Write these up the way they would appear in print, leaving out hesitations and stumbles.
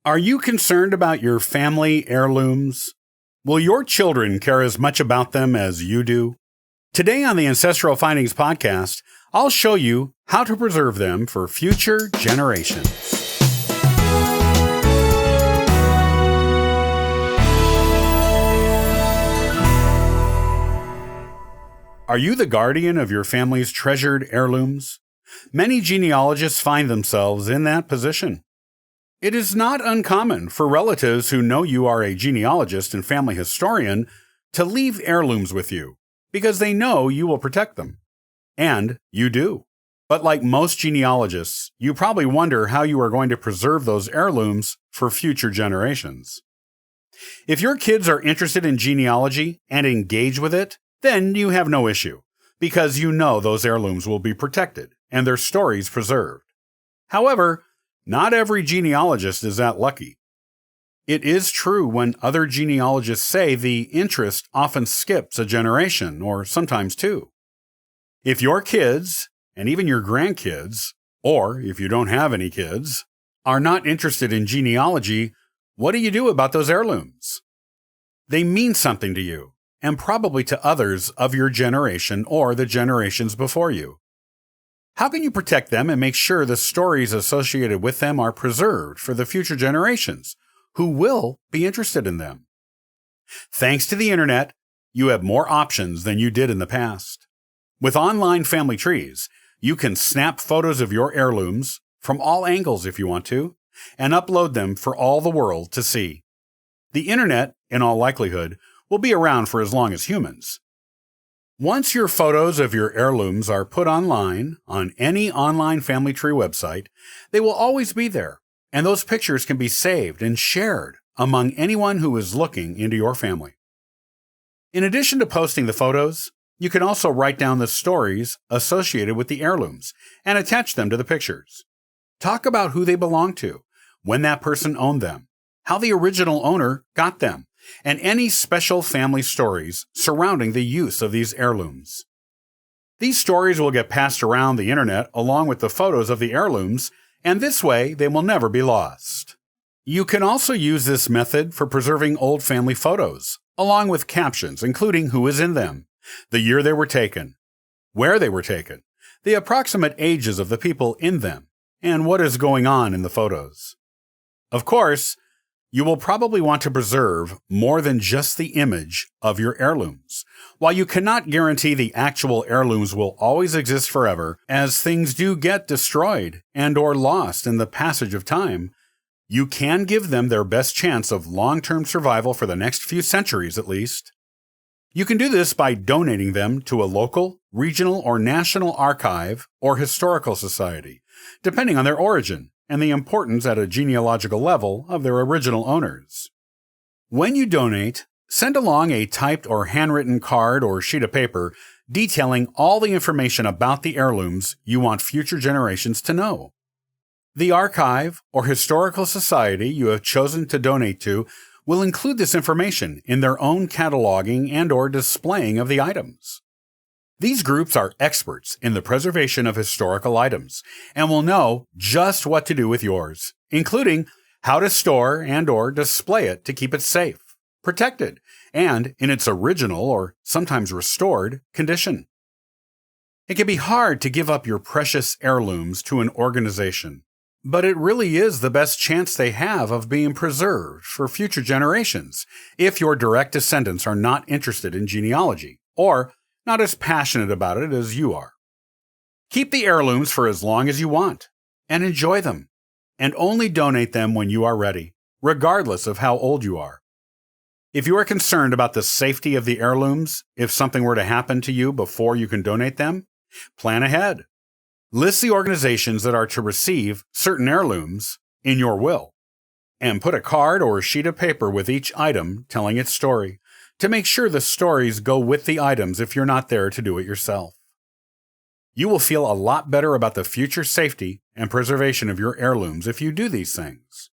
Are you concerned about your family heirlooms? Will your children care as much about them as you do? Today on the Ancestral Findings podcast, I'll show you how to preserve them for future generations. Are you the guardian of your family's treasured heirlooms? Many genealogists find themselves in that position. It is not uncommon for relatives who know you are a genealogist and family historian to leave heirlooms with you because they know you will protect them. And you do. But like most genealogists, you probably wonder how you are going to preserve those heirlooms for future generations. If your kids are interested in genealogy and engage with it, then you have no issue because you know those heirlooms will be protected and their stories preserved. However, not every genealogist is that lucky. It is true when other genealogists say the interest often skips a generation or sometimes two. If your kids, and even your grandkids, or if you don't have any kids, are not interested in genealogy, what do you do about those heirlooms? They mean something to you, and probably to others of your generation or the generations before you. How can you protect them and make sure the stories associated with them are preserved for the future generations who will be interested in them? Thanks to the internet, you have more options than you did in the past. With online family trees, you can snap photos of your heirlooms from all angles if you want to, and upload them for all the world to see. The internet, in all likelihood, will be around for as long as humans. Once your photos of your heirlooms are put online on any online family tree website, they will always be there, and those pictures can be saved and shared among anyone who is looking into your family. In addition to posting the photos, you can also write down the stories associated with the heirlooms and attach them to the pictures. Talk about who they belong to, when that person owned them, how the original owner got them, and any special family stories surrounding the use of these heirlooms. These stories will get passed around the internet along with the photos of the heirlooms, and this way they will never be lost. You can also use this method for preserving old family photos, along with captions including who is in them, the year they were taken, where they were taken, the approximate ages of the people in them, and what is going on in the photos. Of course, you will probably want to preserve more than just the image of your heirlooms. While you cannot guarantee the actual heirlooms will always exist forever, as things do get destroyed and/or lost in the passage of time, you can give them their best chance of long-term survival for the next few centuries at least. You can do this by donating them to a local, regional, or national archive or historical society, depending on their origin and the importance at a genealogical level of their original owners. When you donate, send along a typed or handwritten card or sheet of paper detailing all the information about the heirlooms you want future generations to know. The archive or historical society you have chosen to donate to will include this information in their own cataloging and/or displaying of the items. These groups are experts in the preservation of historical items and will know just what to do with yours, including how to store and/or display it to keep it safe, protected, and in its original or sometimes restored condition. It can be hard to give up your precious heirlooms to an organization, but it really is the best chance they have of being preserved for future generations if your direct descendants are not interested in genealogy or not as passionate about it as you are. Keep the heirlooms for as long as you want, and enjoy them, and only donate them when you are ready, regardless of how old you are. If you are concerned about the safety of the heirlooms, if something were to happen to you before you can donate them, plan ahead. List the organizations that are to receive certain heirlooms in your will, and put a card or a sheet of paper with each item telling its story, to make sure the stories go with the items if you're not there to do it yourself. You will feel a lot better about the future safety and preservation of your heirlooms if you do these things.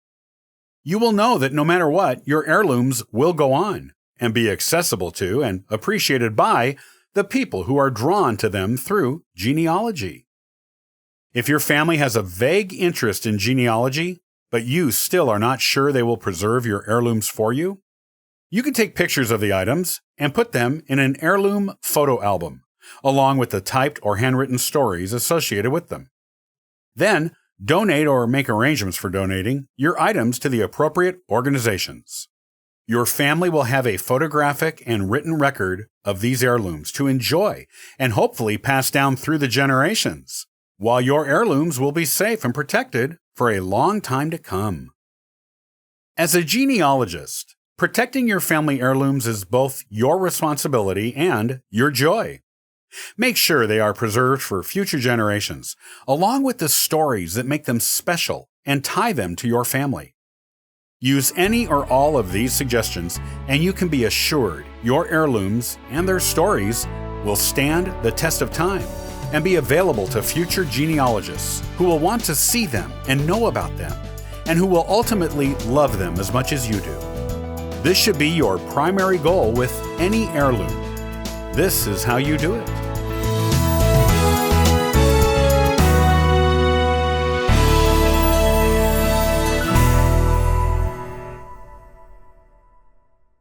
You will know that no matter what, your heirlooms will go on and be accessible to and appreciated by the people who are drawn to them through genealogy. If your family has a vague interest in genealogy, but you still are not sure they will preserve your heirlooms for you? You can take pictures of the items and put them in an heirloom photo album, along with the typed or handwritten stories associated with them. Then, donate or make arrangements for donating your items to the appropriate organizations. Your family will have a photographic and written record of these heirlooms to enjoy and hopefully pass down through the generations, while your heirlooms will be safe and protected for a long time to come. As a genealogist, protecting your family heirlooms is both your responsibility and your joy. Make sure they are preserved for future generations, along with the stories that make them special and tie them to your family. Use any or all of these suggestions, and you can be assured your heirlooms and their stories will stand the test of time and be available to future genealogists who will want to see them and know about them, and who will ultimately love them as much as you do. This should be your primary goal with any heirloom. This is how you do it.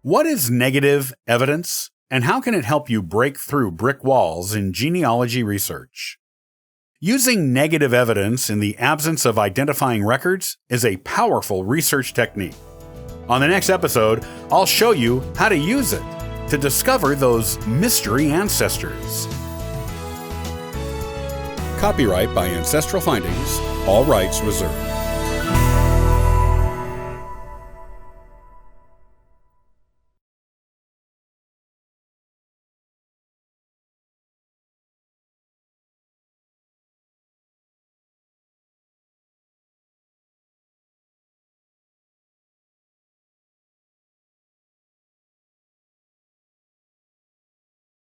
What is negative evidence, and how can it help you break through brick walls in genealogy research? Using negative evidence in the absence of identifying records is a powerful research technique. On the next episode, I'll show you how to use it to discover those mystery ancestors. Copyright by Ancestral Findings, all rights reserved.